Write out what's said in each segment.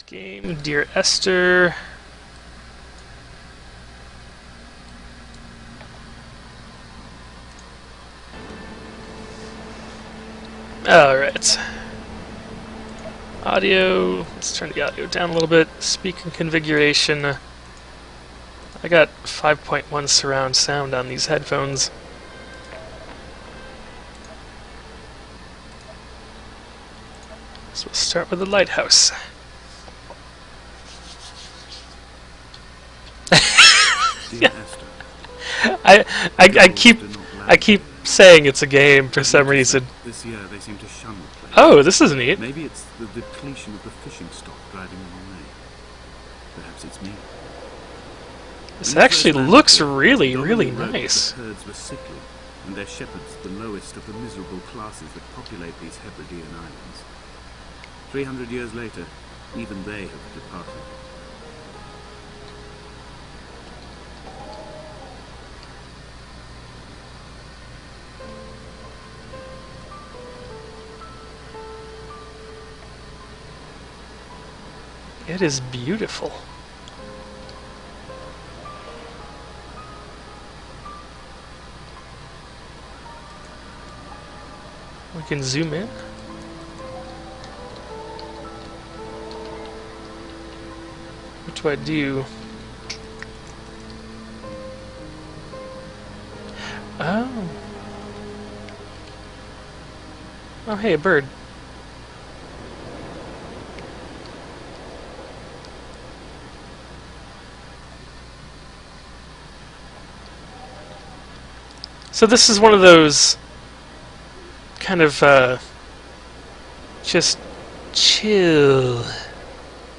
Game, Dear Esther. Alright. Audio, let's turn the audio down a little bit. Speaker configuration. I got 5.1 surround sound on these headphones. So we'll start with the lighthouse. Dear Esther, I keep saying it's a game for some reason. this year they seem to shun the place. Oh, this is neat. Maybe it's the depletion of the fishing stock driving them away. Perhaps it's me. This When we actually first looks landed, really, Dominic really wrote that nice. The herds were sickly, and their shepherds the lowest of the miserable classes that populate these Hebridean islands. 300 years later, even they have departed. It is beautiful. We can zoom in. What do I do? Oh. Oh, hey, a bird. So this is one of those kind of just chill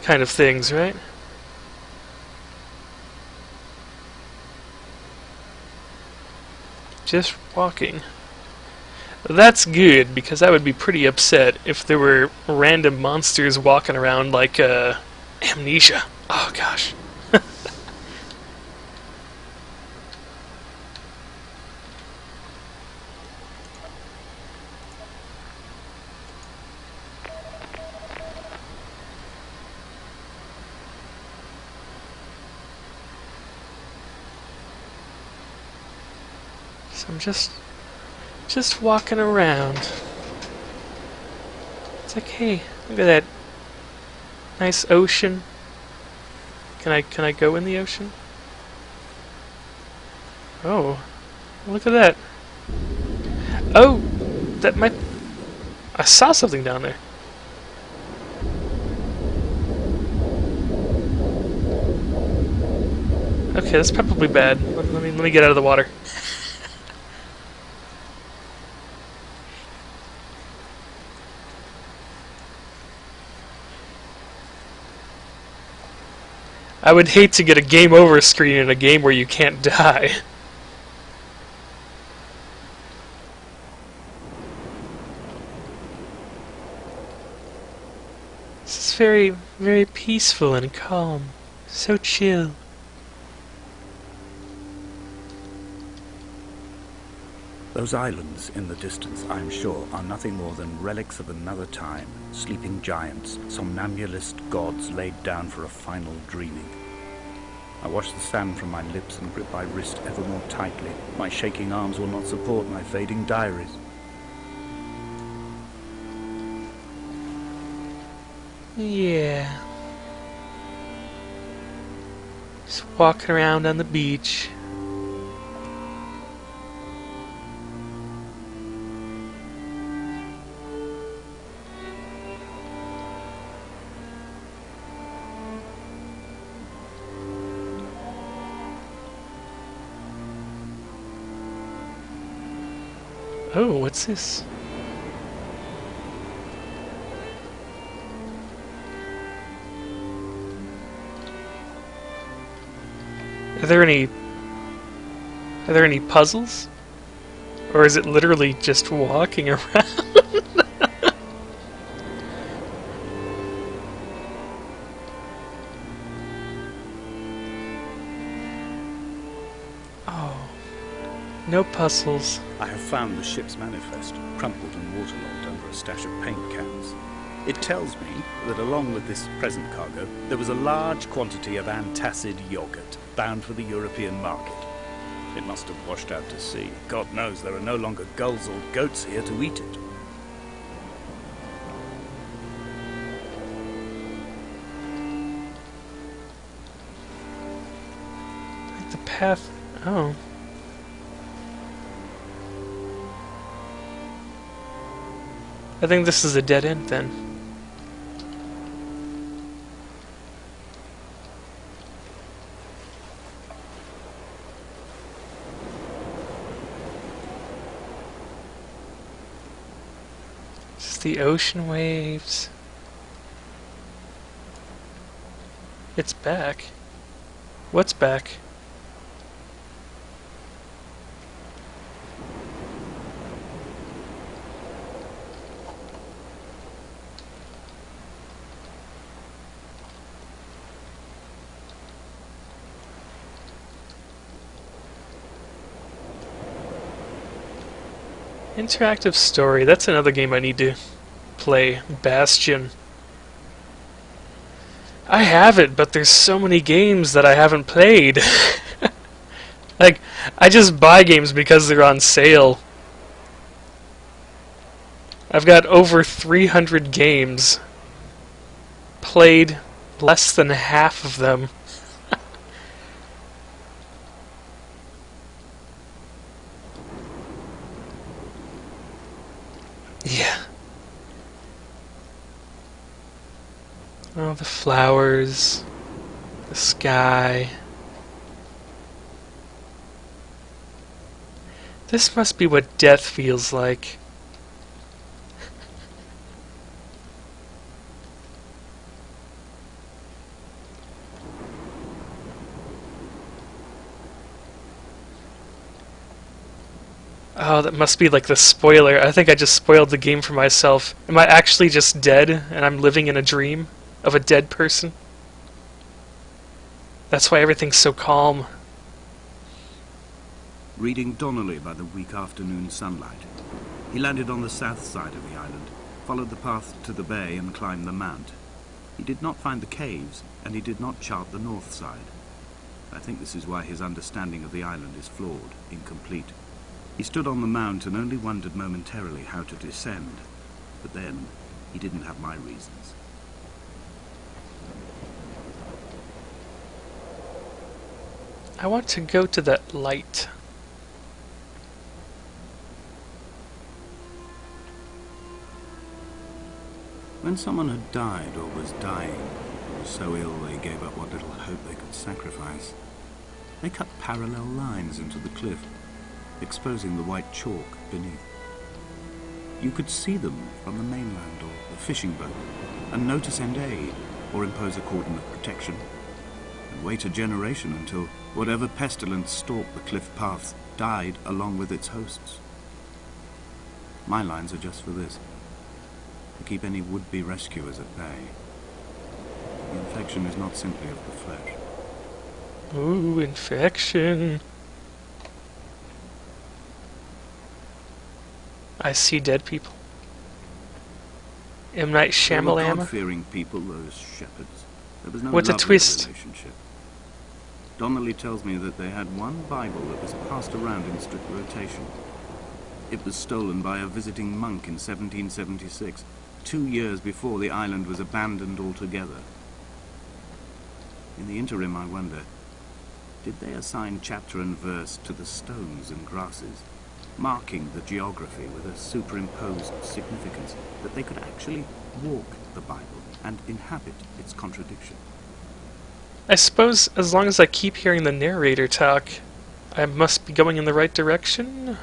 kind of things, right? Just walking. That's good, because I would be pretty upset if there were random monsters walking around like amnesia. Oh gosh. So I'm just walking around. It's like, hey, look at that nice ocean. Can I go in the ocean? Oh, look at that. Oh, that might. I saw something down there. Okay, that's probably bad. Let me get out of the water. I would hate to get a game over screen in a game where you can't die. This is very, very peaceful and calm. So chill. Those islands in the distance, I'm sure, are nothing more than relics of another time, sleeping giants, somnambulist gods laid down for a final dreaming. I wash the sand from my lips and grip my wrist ever more tightly. My shaking arms will not support my fading diaries. Yeah. Just walking around on the beach. Oh, what's this? Are there any puzzles? Or is it literally just walking around? Oh, no puzzles. I have found the ship's manifest, crumpled and waterlogged under a stash of paint cans. It tells me that along with this present cargo, there was a large quantity of antacid yogurt bound for the European market. It must have washed out to sea. God knows there are no longer gulls or goats here to eat it. The path... Oh. I think this is a dead end then. Just the ocean waves. It's back. What's back? Interactive story. That's another game I need to play. Bastion. I have it, but there's so many games that I haven't played. Like, I just buy games because they're on sale. I've got over 300 games. Played less than half of them. Yeah. Oh, the flowers, the sky. This must be what death feels like. Oh, that must be like the spoiler. I think I just spoiled the game for myself. Am I actually just dead, and I'm living in a dream of a dead person? That's why everything's so calm. Reading Donnelly by the weak afternoon sunlight, he landed on the south side of the island, followed the path to the bay and climbed the mount. He did not find the caves, and he did not chart the north side. I think this is why his understanding of the island is flawed, incomplete. He stood on the mount and only wondered momentarily how to descend. But then, he didn't have my reasons. I want to go to that light. When someone had died or was dying, or was so ill they gave up what little hope they could sacrifice, they cut parallel lines into the cliff, exposing the white chalk beneath. You could see them from the mainland or the fishing boat, and know to send aid or impose a cordon of protection, and wait a generation until whatever pestilence stalked the cliff paths died along with its hosts. My lines are just for this, to keep any would-be rescuers at bay. The infection is not simply of the flesh. Ooh, infection. I see dead people. M. Night They were Shyamalan. God-fearing people, those shepherds. There was no What's a love in the twist? relationship. Donnelly tells me that they had one Bible that was passed around in strict rotation. It was stolen by a visiting monk in 1776, 2 years before the island was abandoned altogether. In the interim, I wonder, did they assign chapter and verse to the stones and grasses, marking the geography with a superimposed significance, that they could actually walk the Bible and inhabit its contradiction? I suppose as long as I keep hearing the narrator talk, I must be going in the right direction.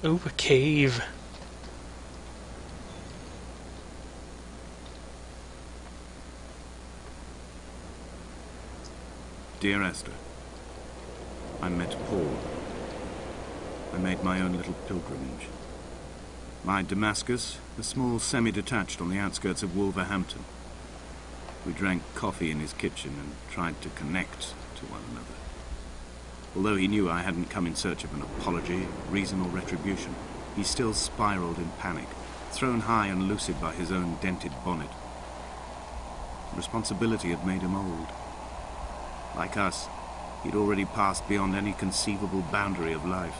Ooh, a cave. Dear Esther, I met Paul. I made my own little pilgrimage. My Damascus, a small semi-detached on the outskirts of Wolverhampton. We drank coffee in his kitchen and tried to connect to one another. Although he knew I hadn't come in search of an apology, reason or retribution, he still spiraled in panic, thrown high and lucid by his own dented bonnet. Responsibility had made him old. Like us, he'd already passed beyond any conceivable boundary of life.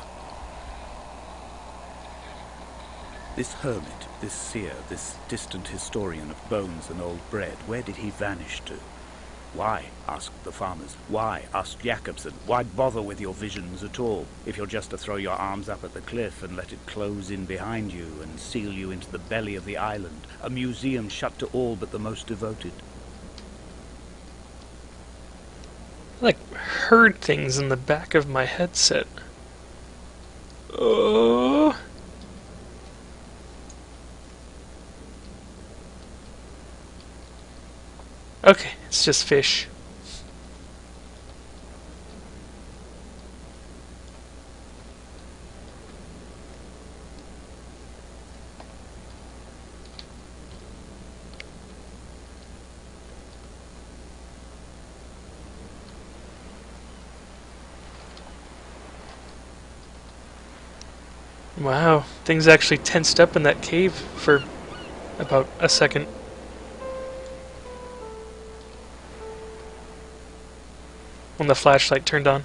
This hermit, this seer, this distant historian of bones and old bread, where did he vanish to? Why, asked the farmers. Why, asked Jacobson. Why bother with your visions at all, if you're just to throw your arms up at the cliff and let it close in behind you and seal you into the belly of the island, a museum shut to all but the most devoted? I heard things in the back of my headset. Oh. Okay, it's just fish. Wow, things actually tensed up in that cave for about a second. When the flashlight turned on.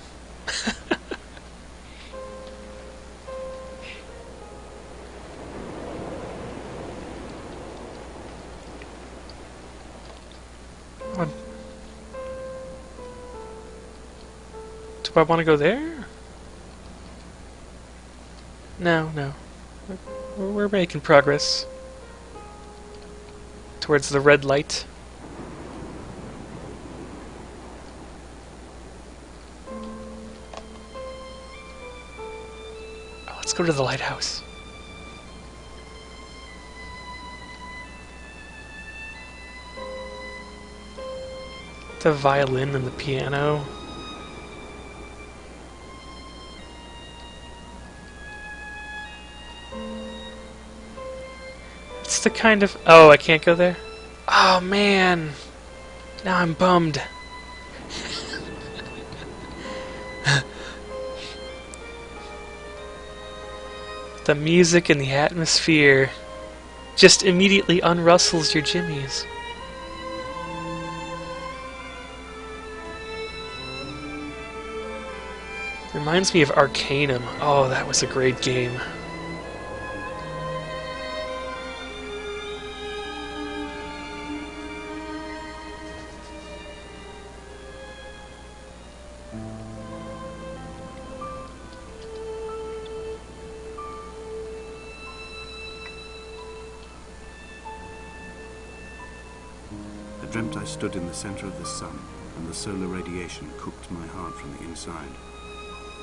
What? Do I want to go there? No, no. We're making progress towards the red light. Let's go to the lighthouse. The violin and the piano. It's the kind of... Oh, I can't go there? Oh, man. Now I'm bummed. The music and the atmosphere just immediately unrustles your jimmies. Reminds me of Arcanum. Oh, that was a great game. I dreamt I stood in the center of the sun, and the solar radiation cooked my heart from the inside.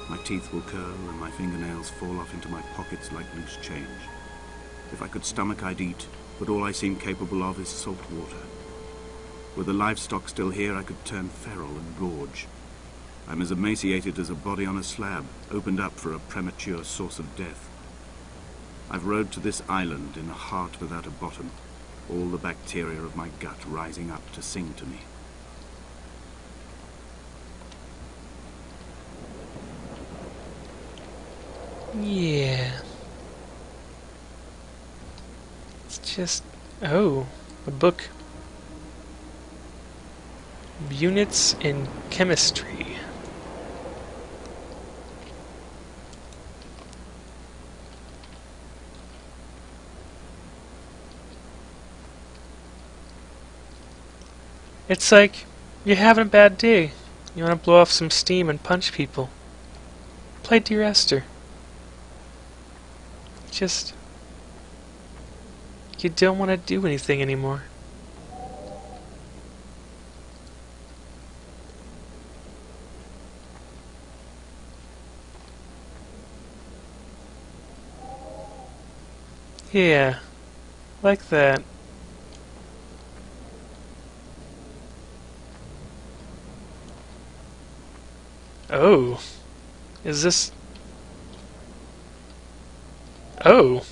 My teeth will curl, and my fingernails fall off into my pockets like loose change. If I could stomach, I'd eat, but all I seem capable of is salt water. Were the livestock still here, I could turn feral and gorge. I'm as emaciated as a body on a slab, opened up for a premature source of death. I've rowed to this island in a heart without a bottom, all the bacteria of my gut rising up to sing to me. Yeah. It's just... Oh, a book. Units in chemistry. It's like you're having a bad day. You want to blow off some steam and punch people. Play Dear Esther. Just... you don't want to do anything anymore. Yeah, like that. Oh, is this... Oh.